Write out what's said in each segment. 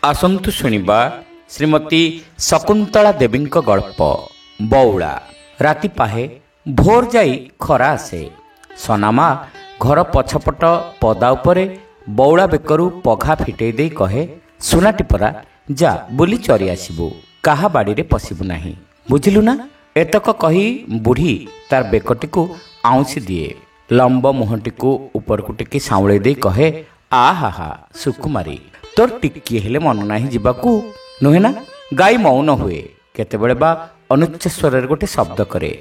ଆସନ୍ତୁ ଶୁଣିବା ଶ୍ରୀମତୀ ଶକୁନ୍ତଳା ଦେବୀଙ୍କ ଗଳ୍ପ ବଉଳା। ରାତି ପାହେ ଭୋର ଯାଇ ଖରା ଆସେ। ସନାମା ଘର ପଛପଟ ପଦା ଉପରେ ବଉଳା ବେକରୁ ପଘା ଫିଟେଇ ଦେଇ କହେ, ସୁନାଟି ପରା, ଯା ବୁଲି ଚରି ଆସିବୁ, କାହା ବାଡ଼ିରେ ପଶିବୁ ନାହିଁ, ବୁଝିଲୁ ନା। ଏତକ କହି ବୁଢ଼ୀ ତାର ବେକଟିକୁ ଆଉଁସି ଦିଏ। ଲମ୍ବ ମୁହଁଟିକୁ ଉପରକୁ ଟିକେ ସାଉଁଳେଇ ଦେଇ କହେ, ଆହା ହା ସୁକୁମାରୀ, ତୋର ଟିକିଏ ହେଲେ ମନ ନାହିଁ ଯିବାକୁ, ନୁହେଁ ନା। ଗାଈ ମୌନ ହୁଏ। କେତେବେଳେ ବା ଅନୁଚ୍ଚ ସ୍ୱରରେ ଗୋଟେ ଶବ୍ଦ କରେ।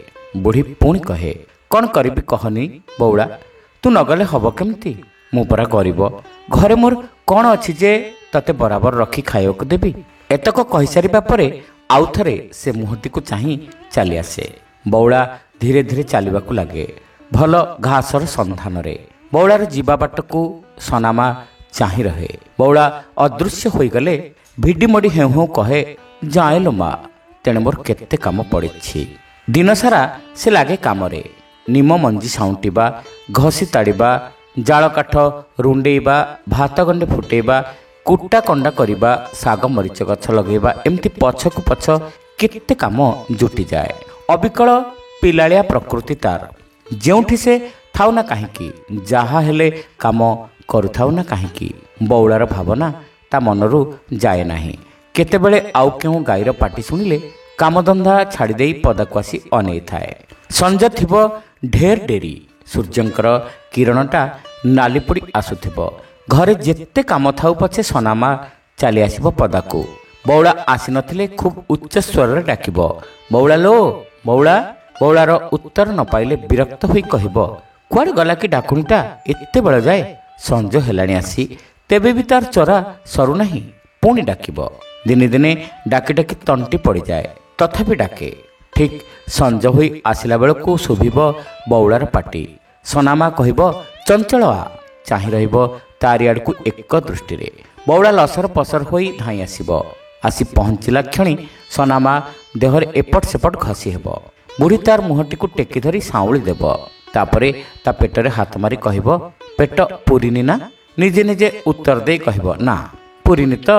ବୁଢ଼ୀ ପୁଣି କହେ, କ'ଣ କରିବି କହନି ବଉଳା, ତୁ ନଗଲେ ହବ କେମିତି? ମୁଁ ପରା ଗରିବ, ଘରେ ମୋର କ'ଣ ଅଛି ଯେ ତତେ ବରାବର ରଖି ଖାଇବାକୁ ଦେବି। ଏତକ କହିସାରିବା ପରେ ଆଉ ଥରେ ସେ ମୁହଁଟିକୁ ଚାହିଁ ଚାଲି ଆସେ। ବଉଳା ଧୀରେ ଧୀରେ ଚାଲିବାକୁ ଲାଗେ, ଭଲ ଘାସର ସନ୍ଧାନରେ। ବଉଳାର ଯିବା ବାଟକୁ ସନାମା ଚାହିଁ ରହେ। ବଉଳା ଅଦୃଶ୍ୟ ହୋଇଗଲେ ଭିଡ଼ି ମୋଡ଼ି ହେଉ ହେଉ କହେ, ଯାଏ ଲୋ ମା, ତେଣେ ମୋର କେତେ କାମ ପଡ଼ିଛି। ଦିନସାରା ସେ ଲାଗେ କାମରେ। ନିମ ମଞ୍ଜି ସାଉଁଟିବା, ଘଷି ତାଡ଼ିବା, ଜାଳ କାଠ ରୁଣ୍ଡେଇବା, ଭାତ ଗଣ୍ଡେ ଫୁଟେଇବା, କୁଟା କଣ୍ଡା କରିବା, ଶାଗ ମରିଚ ଗଛ ଲଗେଇବା, ଏମିତି ପଛକୁ ପଛ କେତେ କାମ ଜୁଟିଯାଏ। ଅବିକଳ ପିଲାଳିଆ ପ୍ରକୃତି ତାର। ଯେଉଁଠି ସେ ଥାଉ ନା କାହିଁକି, ଯାହା ହେଲେ କାମ କରୁଥାଉ ନା କାହିଁକି, ବଉଳାର ଭାବନା ତା ମନରୁ ଯାଏ ନାହିଁ। କେତେବେଳେ ଆଉ କେଉଁ ଗାଈର ପାଟି ଶୁଣିଲେ କାମଧନ୍ଦା ଛାଡ଼ିଦେଇ ପଦାକୁ ଆସି ଅନେଇଥାଏ। ସଞ୍ଜ ଥିବ ଢେର ଡେରି, ସୂର୍ଯ୍ୟଙ୍କର କିରଣଟା ନାଲି ପଡ଼ି ଆସୁଥିବ। ଘରେ ଯେତେ କାମ ଥାଉ ପଛେ ସନାମା ଚାଲି ଆସିବ ପଦାକୁ। ବଉଳା ଆସିନଥିଲେ ଖୁବ୍ ଉଚ୍ଚ ସ୍ୱରରେ ଡାକିବ, ବଉଳା ଲୋ ବଉଳା। ବଉଳାର ଉତ୍ତର ନ ପାଇଲେ ବିରକ୍ତ ହୋଇ କହିବ, କୁଆଡ଼େ ଗଲା କି ଡାକୁଣିଟା ଏତେ ବେଳ ଯାଏ? ସଞ୍ଜ ହେଲାଣି ଆସି, ତେବେ ବି ତାର ଚରା ସରୁନାହିଁ। ପୁଣି ଡାକିବ। ଦିନେ ଦିନେ ଡାକି ଡାକି ତଣ୍ଟି ପଡ଼ିଯାଏ, ତଥାପି ଡାକେ। ଠିକ୍ ସଞ୍ଜ ହୋଇ ଆସିଲା ବେଳକୁ ଶୁଭିବ ବଉଳାର ପାଟି। ସନାମା କହିବ, ଚଞ୍ଚଳ ଆ। ଚାହିଁ ରହିବ ତାରି ଆଡ଼କୁ ଏକ ଦୃଷ୍ଟିରେ। ବଉଳା ଲସର ପସର ହୋଇ ଧାଇଁ ଆସିବ। ଆସି ପହଞ୍ଚିଲା କ୍ଷଣି ସନାମା ଦେହରେ ଏପଟ ସେପଟ ଘଷି ହେବ। ବୁଢ଼ୀ ତାର ମୁହଁଟିକୁ ଟେକି ଧରି ସାଉଁଳି ଦେବ। ତାପରେ ତା ପେଟରେ ହାତ ମାରି କହିବ, ପେଟ ପୁରିନି ନା? ନିଜେ ନିଜେ ଉତ୍ତର ଦେଇ କହିବ, ନା ପୁରିନି ତ।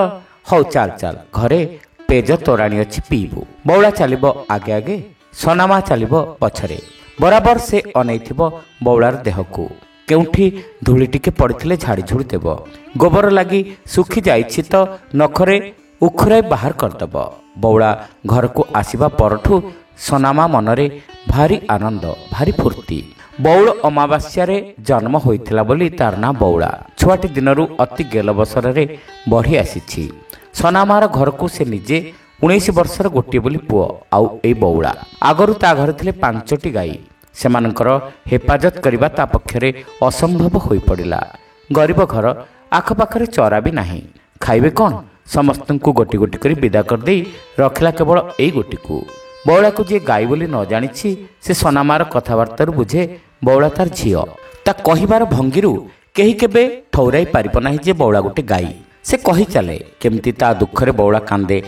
ହଉ ଚାଲ ଚାଲ, ଘରେ ପେଜ ତୋରାଣି ଅଛି, ପିଇବୁ। ବଉଳା ଚାଲିବ ଆଗେ ଆଗେ, ସନାମା ଚାଲିବ ପଛରେ। ବରାବର ସେ ଅନେଇଥିବ ବଉଳାର ଦେହକୁ। କେଉଁଠି ଧୂଳି ଟିକେ ପଡ଼ିଥିଲେ ଝାଡ଼ି ଝୁଡ଼ି ଦେବ। ଗୋବର ଲାଗି ଶୁଖି ଯାଇଛି ତ ନଖରେ ଉଖୁରାଇ ବାହାର କରିଦେବ। ବଉଳା ଘରକୁ ଆସିବା ପରଠୁ ସନାମା ମନରେ ଭାରି ଆନନ୍ଦ, ଭାରି ଫୁର୍ତ୍ତି। ବଉଳ ଅମାବାସ୍ୟାରେ ଜନ୍ମ ହୋଇଥିଲା ବୋଲି ତାର ନାଁ ବଉଳା। ଛୁଆଟି ଦିନରୁ ଅତି ଗେଲବସରରେ ବଢ଼ି ଆସିଛି। ସନାମାର ଘରକୁ ସେ ନିଜେ 19 ବର୍ଷର ଗୋଟିଏ ବୋଲି ପୁଅ, ଆଉ ଏଇ ବଉଳା। ଆଗରୁ ତା ଘରେ ଥିଲେ 5ଟି ଗାଈ। ସେମାନଙ୍କର ହେପାଜତ କରିବା ତା ପକ୍ଷରେ ଅସମ୍ଭବ ହୋଇପଡ଼ିଲା। ଗରିବ ଘର, ଆଖପାଖରେ ଚରା ବି ନାହିଁ। ଖାଇବେ କ'ଣ? ସମସ୍ତଙ୍କୁ ଗୋଟି ଗୋଟି କରି ବିଦା କରିଦେଇ ରଖିଲା କେବଳ ଏଇ ଗୋଟିକୁ। ବଉଳାକୁ ଯିଏ ଗାଈ ବୋଲି ନ ଜାଣିଛି, ସେ ସନାମାର କଥାବାର୍ତ୍ତାରୁ ବୁଝେ ବଉଳା ତାର ଝିଅ। ତା କହିବାର ଭଙ୍ଗୀରୁ କେହି କେବେ ଠଉରାଇ ପାରିବ ନାହିଁ ଯେ ବଉଳା ଗୋଟେ ଗାଈ। ସେ କହି ଚାଲେ, କେମିତି ତା ଦୁଃଖରେ ବଉଳା କାନ୍ଦେ,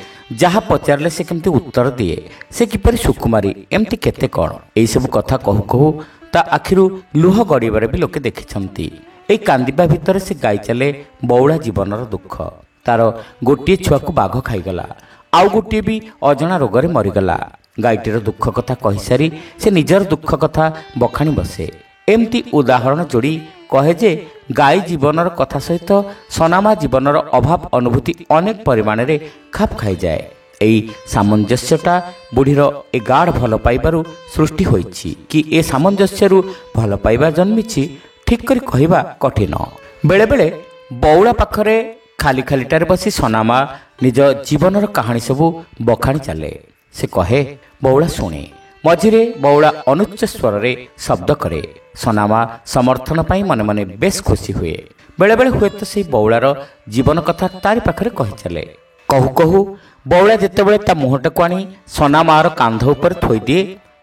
ଯାହା ପଚାରିଲେ ସେ କେମିତି ଉତ୍ତର ଦିଏ, ସେ କିପରି ସୁକୁମାରୀ, ଏମିତି କେତେ କ'ଣ। ଏଇସବୁ କଥା କହୁ କହୁ ତା ଆଖିରୁ ଲୁହ ଗଡ଼ିବାରେ ବି ଲୋକେ ଦେଖିଛନ୍ତି। ଏଇ କାନ୍ଦିବା ଭିତରେ ସେ ଗାଇ ଚାଲେ ବଉଳା ଜୀବନର ଦୁଃଖ। ତାର ଗୋଟିଏ ଛୁଆକୁ ବାଘ ଖାଇଗଲା, ଆଉ ଗୋଟିଏ ବି ଅଜଣା ରୋଗରେ ମରିଗଲା। ଗାଈଟିର ଦୁଃଖ କଥା କହିସାରି ସେ ନିଜର ଦୁଃଖ କଥା ବଖାଣି ବସେ। ଏମିତି ଉଦାହରଣ ଯୋଡ଼ି କହେ ଯେ ଗାଈ ଜୀବନର କଥା ସହିତ ସନାମା ଜୀବନର ଅଭାବ ଅନୁଭୂତି ଅନେକ ପରିମାଣରେ ଖାପ ଖାଇଯାଏ। ଏଇ ସାମଞ୍ଜସ୍ୟଟା ବୁଢ଼ୀର ଏ ଗାଢ଼ ଭଲ ପାଇବାରୁ ସୃଷ୍ଟି ହୋଇଛି, କି ଏ ସାମଞ୍ଜସ୍ୟରୁ ଭଲ ପାଇବା ଜନ୍ମିଛି, ଠିକ୍ କରି କହିବା କଠିନ। ବେଳେବେଳେ ବଉଳା ପାଖରେ ଖାଲି ଖାଲିଟାରେ ବସି ସନାମା ନିଜ ଜୀବନର କାହାଣୀ ସବୁ ବଖାଣି ଚାଲେ। ସେ କହେ, ବଉଳା ଶୁଣେ। ମଝିରେ ବଉଳା ଅନୁଚ୍ଚ ସ୍ୱରରେ ଶବ୍ଦ କରେ। ସନାମା ସମର୍ଥନ ପାଇଁ ମନେ ମନେ ବେଶ୍ ଖୁସି ହୁଏ। ବେଳେବେଳେ ହୁଏତ ସେହି ବଉଳାର ଜୀବନ କଥା ତାରି ପାଖରେ କହିଚାଲେ। କହୁ କହୁ ବଉଳା ଯେତେବେଳେ ତା ମୁହଁଟାକୁ ଆଣି ସନାମାର କାନ୍ଧ ଉପରେ ଥୋଇଦିଏ,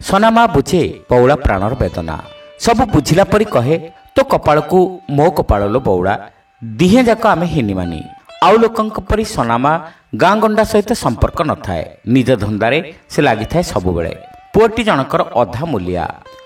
ସନାମା ବୁଝେ ବଉଳା ପ୍ରାଣର ବେଦନା। ସବୁ ବୁଝିଲା ପରି କହେ, ତୋ କପାଳକୁ ମୋ କପାଳ ଲୋ ବଉଳା, ଦିହେଁ ଯାକ ଆମେ ହିନିମାନି। ଆଉ ଲୋକଙ୍କ ପରି ସନାମା ଗାଁ ଗଣ୍ଡା ସହିତ ସମ୍ପର୍କ ନଥାଏ। ନିଜ ଧନ୍ଦାରେ ସେ ଲାଗିଥାଏ ସବୁବେଳେ। ପୁଅଟି ଜଣକର ଅଧା ମୂଲିଆ,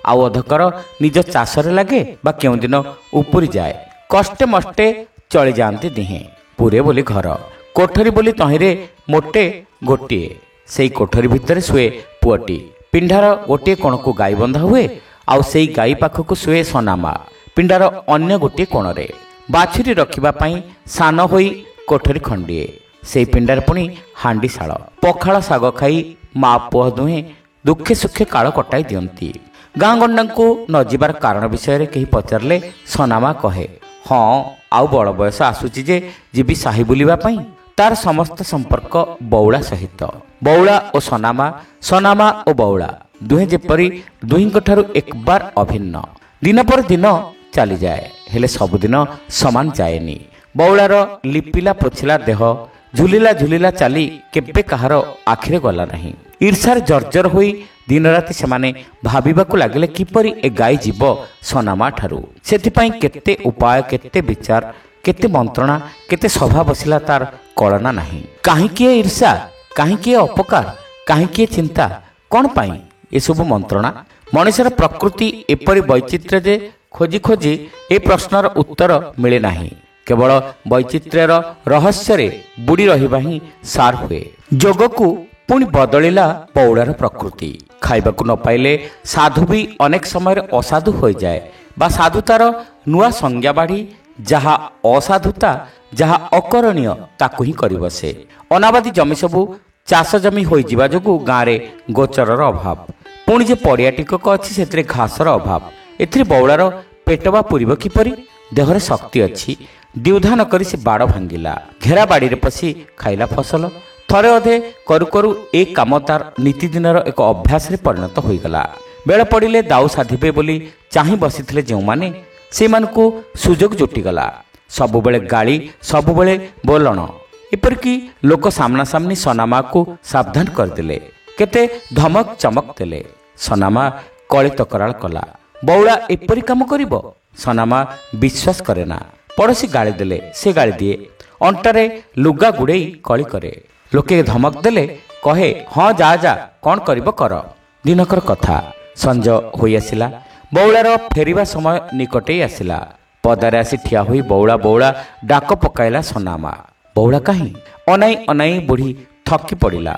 ଆଉ ଅଧକର ନିଜ ଚାଷରେ ଲାଗେ ବା କେଉଁଦିନ ଉପୁରି ଯାଏ। କଷ୍ଟେ ମଷ୍ଟେ ଚଳି ଯାଆନ୍ତି ଦିହେଁ। ପୁରେ ବୋଲି ଘର, କୋଠରୀ ବୋଲି ତହିଁରେ ମୋଟେ ଗୋଟିଏ। ସେଇ କୋଠରୀ ଭିତରେ ଶୁଏ ପୁଅଟି। ପିଣ୍ଡାର ଗୋଟିଏ କୋଣକୁ ଗାଈ ବନ୍ଧା ହୁଏ, ଆଉ ସେଇ ଗାଈ ପାଖକୁ ଶୁଏ ସନାମା ପିଣ୍ଡାର ଅନ୍ୟ ଗୋଟିଏ କୋଣରେ। ବାଛୁରୀ ରଖିବା ପାଇଁ ସାନ ହୋଇ କୋଠରୀ ଖଣ୍ଡିଏ। ସେଇ ପିଣ୍ଡାରେ ପୁଣି ହାଣ୍ଡିଶାଳ। ପଖାଳ ଶାଗ ଖାଇ ମା ପୁଅ ଦୁହେଁ ଦୁଃଖେ ସୁଖେ କାଳ କଟାଇ ଦିଅନ୍ତି। ଗାଁ ଗଣ୍ଡାଙ୍କୁ ନ ଯିବାର କାରଣ ବିଷୟରେ କେହି ପଚାରିଲେ ସନାମା କହେ, ହଁ ଆଉ ବଡ଼ ବୟସ ଆସୁଛି ଯେ ଯିବି ସାହି ବୁଲିବା ପାଇଁ। ତାର ସମସ୍ତ ସମ୍ପର୍କ ବଉଳା ସହିତ। ବଉଳା ଓ ସନାମା, ସନାମା ଓ ବଉଳା ଦୁହେଁ ଯେପରି ଦୁହିଁଙ୍କଠାରୁ ଏକବାର ଅଭିନ୍ନ। ଦିନ ପରେ ଦିନ ଚାଲିଯାଏ, ହେଲେ ସବୁଦିନ ସମାନ ଯାଏନି। ବଉଳାର ଲିପିଲା ପୋଛିଲା ଦେହ, ଝୁଲିଲା ଝୁଲିଲା ଚାଲି କେବେ କାହାର ଆଖିରେ ଗଲା ନାହିଁ। ଈର୍ଷାରେ ଜର୍ଜର ହୋଇ ଦିନରାତି ସେମାନେ ଭାବିବାକୁ ଲାଗିଲେ କିପରି ଏ ଗାଈ ଯିବ ସନାମା ଠାରୁ। ସେଥିପାଇଁ କେତେ ଉପାୟ, କେତେ ବିଚାର, କେତେ ମନ୍ତ୍ରଣା, କେତେ ସଭା ବସିଲା ତାର କଳନା ନାହିଁ। କାହିଁକି ଏ ଈର୍ଷା, କାହିଁକି ଏ ଅପକାର, କାହିଁକି ଏ ଚିନ୍ତା, କ'ଣ ପାଇଁ ଏସବୁ ମନ୍ତ୍ରଣା? ମଣିଷର ପ୍ରକୃତି ଏପରି ବୈଚିତ୍ର୍ୟ ଯେ ଖୋଜି ଖୋଜି ଏ ପ୍ରଶ୍ନର ଉତ୍ତର ମିଳେ ନାହିଁ। କେବଳ ବୈଚିତ୍ର୍ୟର ରହସ୍ୟରେ ବୁଡ଼ି ରହିବା ହିଁ ସାର ହୁଏ। ଯୋଗକୁ ପୁଣି ବଦଳିଲା ବଉଳାର ପ୍ରକୃତି। ଖାଇବାକୁ ନ ପାଇଲେ ସାଧୁ ବି ଅନେକ ସମୟରେ ଅସାଧୁ ହୋଇଯାଏ, ବା ସାଧୁତାର ନୂଆ ସଂଜ୍ଞା ବାଢ଼ି ଯାହା ଅସାଧୁତା, ଯାହା ଅକରଣୀୟ ତାକୁ ହିଁ କରି ବସେ। ଅନାବାଦୀ ଜମି ସବୁ ଚାଷ ଜମି ହୋଇଯିବା ଯୋଗୁଁ ଗାଁରେ ଗୋଚରର ଅଭାବ। ପୁଣି ଯେ ପଡ଼ିଆ ଟିକକ ଅଛି ସେଥିରେ ଘାସର ଅଭାବ। ଏଥିରେ ବଉଳାର ପେଟ ବା ପୂରିବ କିପରି? ଦେହରେ ଶକ୍ତି ଅଛି, ଦ୍ୱିଧା ନ କରି ସେ ବାଡ଼ ଭାଙ୍ଗିଲା। ଘେରା ବାଡ଼ିରେ ପଶି ଖାଇଲା ଫସଲ। ଥରେ ଅଧେ କରୁ କରୁ ଏ କାମ ତାର ନୀତିଦିନର ଏକ ଅଭ୍ୟାସରେ ପରିଣତ ହୋଇଗଲା। ବେଳ ପଡ଼ିଲେ ଦାଉ ସାଧିବେ ବୋଲି ଚାହିଁ ବସିଥିଲେ ଯେଉଁମାନେ, ସେମାନଙ୍କୁ ସୁଯୋଗ ଜୁଟିଗଲା। ସବୁବେଳେ ଗାଳି, ସବୁବେଳେ ବୋଲଣ। ଏପରିକି ଲୋକ ସାମ୍ନାସାମ୍ନି ସନାମାକୁ ସାବଧାନ କରିଦେଲେ, କେତେ ଧମକ ଚମକ ଦେଲେ। ସନାମା କଳି ତକରାଳ କଲା। ବଉଳା ଏପରି କାମ କରିବ? ସନାମା ବିଶ୍ୱାସ କରେ ନା। ପଡ଼ୋଶୀ ଗାଳି ଦେଲେ ସେ ଗାଳି ଦିଏ। ଅଣ୍ଟାରେ ଲୁଗା ଗୁଡ଼େଇ କଳି କରେ। ଲୋକେ ଧମକ ଦେଲେ କହେ, ହଁ ଯା ଯା, କ'ଣ କରିବ କର। ଦିନକର କଥା। ସଞ୍ଜ ହୋଇ ଆସିଲା। ବଉଳାର ଫେରିବା ସମୟ ନିକଟେଇ ଆସିଲା। ପଦାରେ ଆସି ଠିଆ ହୋଇ ବଉଳା ବଉଳା ଡାକ ପକାଇଲା ସନାମା। ବଉଳା କାହିଁ? ଅନାଇ ଅନାଇ ବୁଢ଼ୀ ଥକି ପଡ଼ିଲା।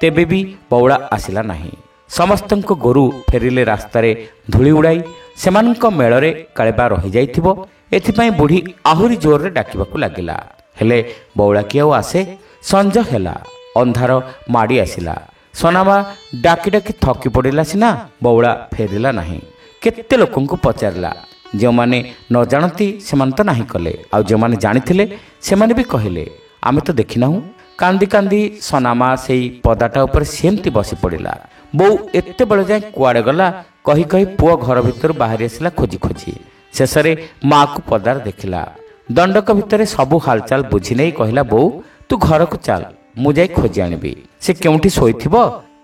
ତେବେ ବି ବଉଳା ଆସିଲା ନାହିଁ। ସମସ୍ତଙ୍କ ଗୋରୁ ଫେରିଲେ ରାସ୍ତାରେ ଧୂଳି ଉଡ଼ାଇ। ସେମାନଙ୍କ ମେଳରେ କାଳେ ବା ରହିଯାଇଥିବ, ଏଥିପାଇଁ ବୁଢ଼ୀ ଆହୁରି ଜୋରରେ ଡାକିବାକୁ ଲାଗିଲା। ହେଲେ ବଉଳା କି ଆଉ ଆସେ? ସଞ୍ଜ ହେଲା, ଅନ୍ଧାର ମାଡ଼ି ଆସିଲା। ସନାମା ଡାକି ଡାକି ଥକି ପଡ଼ିଲା ସିନା, ବଉଳା ଫେରିଲା ନାହିଁ। କେତେ ଲୋକଙ୍କୁ ପଚାରିଲା। ଯେଉଁମାନେ ନ ଜାଣନ୍ତି ସେମାନେ ତ ନାହିଁ କଲେ, ଆଉ ଯେଉଁମାନେ ଜାଣିଥିଲେ ସେମାନେ ବି କହିଲେ ଆମେ ତ ଦେଖିନାହୁଁ। କାନ୍ଦି କାନ୍ଦି ସନାମା ସେଇ ପଦାଟା ଉପରେ ସେମିତି ବସି ପଡ଼ିଲା। ବୋଉ ଏତେବେଳେ ଯାଏଁ କୁଆଡ଼େ ଗଲା କହି କହି ପୁଅ ଘର ଭିତରୁ ବାହାରି ଆସିଲା ଖୋଜି ଖୋଜି। ଶେଷରେ ମାଆକୁ ପଦାରେ ଦେଖିଲା। ଦଣ୍ଡକ ଭିତରେ ସବୁ ହାଲଚାଲ ବୁଝି ନେଇ କହିଲା, ବୋଉ ତୁ ଘରକୁ ଚାଲ, ମୁଁ ଯାଇ ଖୋଜି ଆଣିବି। ସେ କେଉଁଠି ଶୋଇଥିବ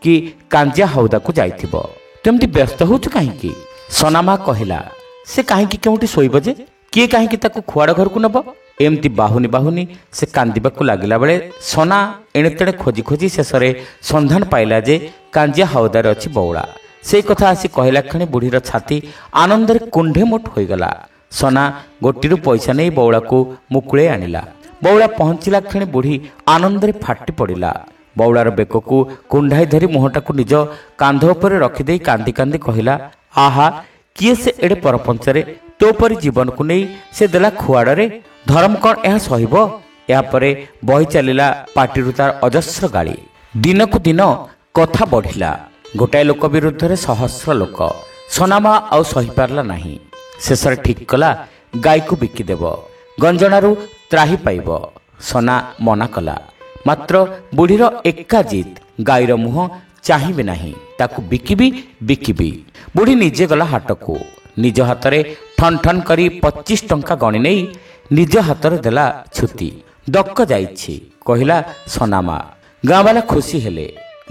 କି କାଞ୍ଜିଆ ହାଉଦାକୁ ଯାଇଥିବ। ତୁ ଏମିତି ବ୍ୟସ୍ତ ହେଉଛୁ କାହିଁକି? ସନାମା କହିଲା, ସେ କାହିଁକି କେଉଁଠି ଶୋଇବ ଯେ? କିଏ କାହିଁକି ତାକୁ ଖୁଆଡ଼ ଘରକୁ ନେବ? ଏମିତି ବାହୁନି ବାହୁନି ସେ କାନ୍ଦିବାକୁ ଲାଗିଲା ବେଳେ ସନା ଏଣେ ତେଣେ ଖୋଜି ଖୋଜି ଶେଷରେ ସନ୍ଧାନ ପାଇଲା ଯେ କାଞ୍ଜିଆ ହାଉଦାରେ ଅଛି ବଉଳା। ସେଇ କଥା ଆସି କହିଲା କ୍ଷଣି ବୁଢ଼ୀର ଛାତି ଆନନ୍ଦରେ କୁଣ୍ଢେ ମୋଟ ହୋଇଗଲା। ସନା ଗୋଟିରୁ ପଇସା ନେଇ ବଉଳାକୁ ମୁକୁଳେଇ ଆଣିଲା। ବଉଳା ପହଞ୍ଚିଲା କ୍ଷଣି ବୁଢ଼ୀ ଆନନ୍ଦରେ ଫାଟି ପଡ଼ିଲା। ବଉଳାର ବେକକୁ କୁଣ୍ଢାଇ ଧରି ମୁହଁଟାକୁ ନିଜ କାନ୍ଧ ଉପରେ ରଖିଦେଇ କାନ୍ଦି କାନ୍ଦି କହିଲା, ଆହା କିଏ ସେ ଏଡ଼େ ପରପଞ୍ଚରେ ତୋ ପରି ଜୀବନକୁ ନେଇ ସେ ଦେଲା ଖୁଆଡ଼ରେ। ଧର୍ମ କ'ଣ ଏହା ସହିବ? ଏହାପରେ ବହି ଚାଲିଲା ପାଟିରୁ ତାର ଅଜସ୍ର ଗାଳି। ଦିନକୁ ଦିନ କଥା ବଢ଼ିଲା। ଗୋଟାଏ ଲୋକ ବିରୁଦ୍ଧରେ ସହସ୍ର ଲୋକ। ସନାମା ଆଉ ସହିପାରିଲା ନାହିଁ। ଶେଷରେ ଠିକ୍ କଲା ଗାଈକୁ ବିକିଦେବ, ଗଞ୍ଜଣାରୁ ତ୍ରାହି ପାଇବ। ସନା ମନା କଲା, ମାତ୍ର ବୁଢ଼ୀର ଏକା ଜିଦ୍। ଗାଈର ମୁହଁ ଚାହିଁବି ନାହିଁ, ତାକୁ ବିକିବି ବିକିବି। ବୁଢ଼ୀ ନିଜେ ଗଲା ହାଟକୁ। ନିଜ ହାତରେ ଠନ୍ ଠନ୍ କରି 25 ଟଙ୍କା ଗଣି ନେଇ ନିଜ ହାତରେ ଦେଲା ଛୁତି। ଡକ ଯାଇଛି କହିଲା ସନାମା। ଗାଁବାଲା ଖୁସି ହେଲେ।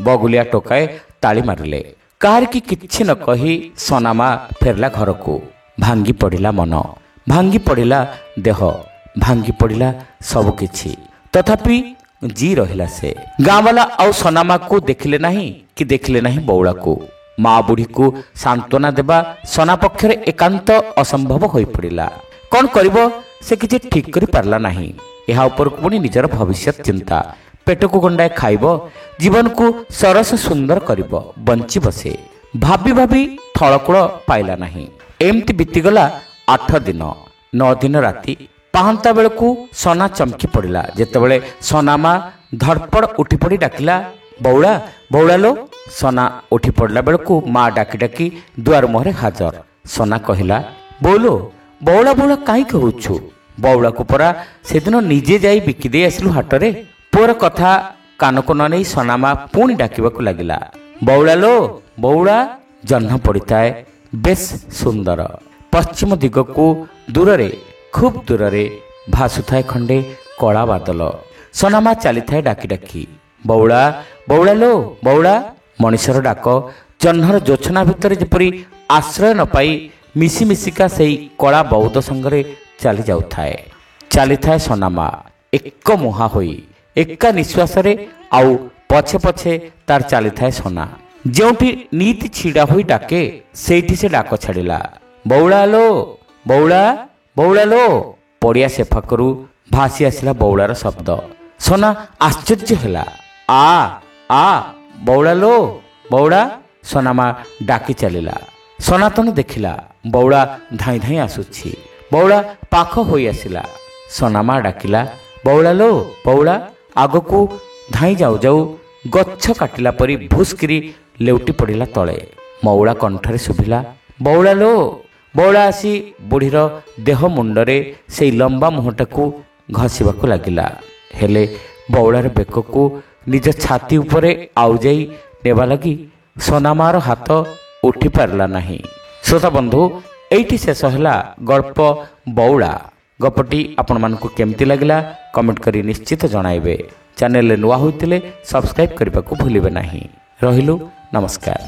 ବଗୁଲିଆ ଟୋକାଏ ତାଳି ମାରିଲେ। କାହାରିକି କିଛି ନ କହି ସନାମା ଫେରିଲା ଘରକୁ। ଭାଙ୍ଗି ପଡ଼ିଲା ମନ, ଭାଙ୍ଗି ପଡ଼ିଲା ଦେହ, ଭାଙ୍ଗି ପଡ଼ିଲା ସବୁକିଛି। ତଥାପି ଜି ରହିଲା ସେ। ଗାଁବାଲା ଆଉ ସନାମାକୁ ଦେଖିଲେ ନାହିଁ କି ଦେଖିଲେ ନାହିଁ ବଉଳାକୁ। ମା ବୁଢ଼ୀକୁ ସାନ୍ତ୍ୱନା ଦେବା ସନା ପକ୍ଷରେ ଏକାନ୍ତ ଅସମ୍ଭବ ହୋଇପଡ଼ିଲା। କ'ଣ କରିବ ସେ କିଛି ଠିକ୍ କରିପାରିଲା ନାହିଁ। ଏହା ଉପରକୁ ପୁଣି ନିଜର ଭବିଷ୍ୟତ ଚିନ୍ତା। ପେଟକୁ ଗଣ୍ଡାଏ ଖାଇବ, ଜୀବନକୁ ସରସ ସୁନ୍ଦର କରିବ, ବଞ୍ଚିବ ସେ। ଭାବି ଭାବି ଥଳକୂଳ ପାଇଲା ନାହିଁ। ଏମିତି ବିତିଗଲା 8 ଦିନ। 9 ଦିନ ରାତି ପାହାନ୍ତା ବେଳକୁ ସନା ଚମକି ପଡ଼ିଲା। ଯେତେବେଳେ ସନା ମା ଧଡ଼ପଡ଼ ଉଠି ପଡ଼ି ଡାକିଲା, ବଉଳା ବଉଳା ଲୋ। ସନା ଉଠି ପଡ଼ିଲା ବେଳକୁ ମା ଡାକି ଡାକି ଦୁଆର ମୁହଁରେ ହାଜର। ସନା କହିଲା, ବୋଉଲୋ ବଉଳା ବଉଳା କାହିଁକି ହେଉଛୁ? ବଉଳାକୁ ପରା ସେଦିନ ନିଜେ ଯାଇ ବିକି ଦେଇ ଆସିଲୁ ହାଟରେ। ପୁଅର କଥା କାନକୁ ନ ନେଇ ସନା ମା ପୁଣି ଡାକିବାକୁ ଲାଗିଲା, ବଉଳା ଲୋ ବଉଳା। ଜହ୍ନ ପଡ଼ିଥାଏ, ବେଶ ସୁନ୍ଦର। ପଶ୍ଚିମ ଦିଗକୁ ଦୂରରେ, ଖୁବ୍ ଦୂରରେ ଭାସୁଥାଏ ଖଣ୍ଡେ କଳା ବାଦଲ। ସନାମା ଚାଲିଥାଏ ଡାକି ଡାକି, ବଉଳା ବଉଳା ଲୋ ବଉଳା। ମଣିଷର ଡାକ ଜହ୍ନର ଜ୍ୟୋତ୍ସ୍ନା ଭିତରେ ଯେପରି ଆଶ୍ରୟ ନ ପାଇ ମିଶି ମିଶିକା ସେଇ କଳା ବଉଦ ସଙ୍ଗରେ ଚାଲି ଯାଉଥାଏ। ଚାଲିଥାଏ ସନାମା ଏକ ମୁହାଁ ହୋଇ, ଏକା ନିଶ୍ୱାସରେ, ଆଉ ପଛେ ପଛେ ତାର ଚାଲିଥାଏ ସନା। ଯେଉଁଠି ନିତି ଛିଡ଼ା ହୋଇ ଡାକେ ସେଇଠି ସେ ଡାକ ଛାଡ଼ିଲା, ବଉଳା ଲୋ ବଉଳା ବଉଳା ଲୋ। ପଡ଼ିଆ ସେ ପାଖରୁ ଭାସି ଆସିଲା ବଉଳାର ଶବ୍ଦ। ସନା ଆଶ୍ଚର୍ଯ୍ୟ ହେଲା, ଆ ବଉଳା ଲୋ ବଉଳା। ସନାମା ଡାକି ଚାଲିଲା। ସନାତନ ଦେଖିଲା ବଉଳା ଧାଇଁ ଧାଇଁ ଆସୁଛି। ବଉଳା ପାଖ ହୋଇ ଆସିଲା। ସନାମା ଡାକିଲା, ବଉଳା ଲୋ ବଉଳା। ଆଗକୁ ଧାଇଁ ଯାଉ ଯାଉ ଗଛ କାଟିଲା ପରି ଭୁସ୍କିରି ଲେଉଟି ପଡ଼ିଲା ତଳେ। ମଉଳା କଣ୍ଠରେ ଶୁଭିଲା, ବଉଳା ଲୋ। ବଉଳା ଆସି ବୁଢ଼ୀର ଦେହ ମୁଣ୍ଡରେ ସେଇ ଲମ୍ବା ମୁହଁଟାକୁ ଘଷିବାକୁ ଲାଗିଲା। ହେଲେ ବଉଳାର ବେକକୁ ନିଜ ଛାତି ଉପରେ ଆଉଜାଇ ନେବା ଲାଗି ସନାମାର ହାତ ଉଠି ପାରିଲା ନାହିଁ। ଶ୍ରୋତା ବନ୍ଧୁ, ଏଇଠି ଶେଷ ହେଲା ଗଳ୍ପ ବଉଳା। ଗପଟି ଆପଣମାନଙ୍କୁ କେମିତି ଲାଗିଲା କମେଣ୍ଟ କରି ନିଶ୍ଚିତ ଜଣାଇବେ। ଚ୍ୟାନେଲରେ ନୂଆ ହୋଇଥିଲେ ସବସ୍କ୍ରାଇବ୍ କରିବାକୁ ଭୁଲିବେ ନାହିଁ। ରହିଲୁ, ନମସ୍କାର।